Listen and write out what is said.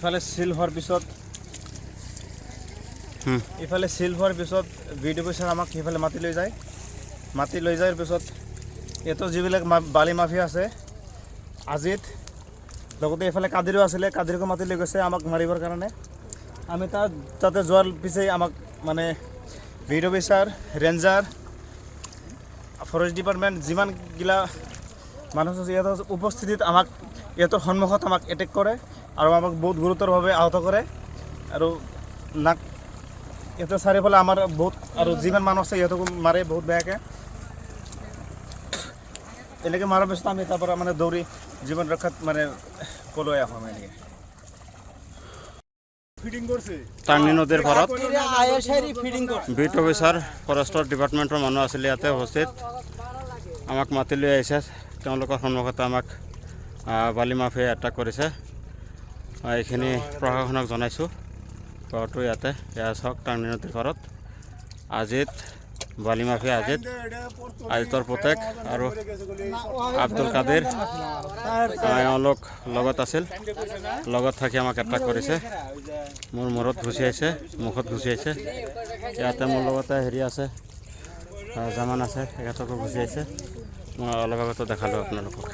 ইফালে সিল হোৱাৰ পিছত ভিডিঅ' অফিচাৰ আমাক সেইফালে মাতি লৈ যায়। মাতি লৈ যোৱাৰ পিছত ইয়াতো যিবিলাক বালি মাফিয়া আছে আজিত লগতে এইফালে কাদিৰো আছিলে, কাদিৰকো মাতি লৈ গৈছে আমাক মাৰিবৰ কাৰণে। আমি তাতে যোৱাৰ পিছে আমাক মানে VDO' officer, ranger, forest department যিমানগিলা মানুহ আছে ইয়াত উপস্থিতিত আমাক ইহঁতৰ সন্মুখত আমাক এটেক কৰে আৰু আমাক বহুত গুৰুতৰভাৱে আহত কৰে। আৰু নাক ইহঁতৰ চাৰিওফালে আমাৰ বহুত আৰু যিমান মানুহ আছে ইহঁতকো মাৰে বহুত বেয়াকৈ। এনেকৈ মাৰাৰ পিছত আমি তাৰ পৰা মানে দৌৰি জীৱন ৰক্ষাত মানে পলুৱাই আহোঁ আমি এনেকৈ। টাৰ্নি নদীৰ পাৰত বিট অফিচাৰ ফৰেষ্টৰ ডিপাৰ্টমেণ্টৰ মানুহ আছিলে ইয়াতে উপস্থিত। আমাক মাতি লৈ আহিছে, তেওঁলোকৰ সন্মুখতে আমাক বালি মাফিয়াই এটাক কৰিছে। এইখিনি প্ৰশাসনক জনাইছোঁ। ঘৰটো ইয়াতে এয়া চাওক টাৰ্নি নদীৰ পাৰত আজিত বালি মাফিয়া আজিতৰ পুতেক আৰু আব্দুল কাদিৰ এওঁলোক লগত আছিল। লগত থাকি আমাক এটাক কৰিছে। মোৰ মূৰত ঘুচি আহিছে, মুখত ঘুচি আহিছে। ইয়াতে মোৰ লগতে হেৰি আছে, জামান আছে, সিহঁতকো ঘুচি আহিছে। মই অলপ আগতে দেখালোঁ আপোনালোকক।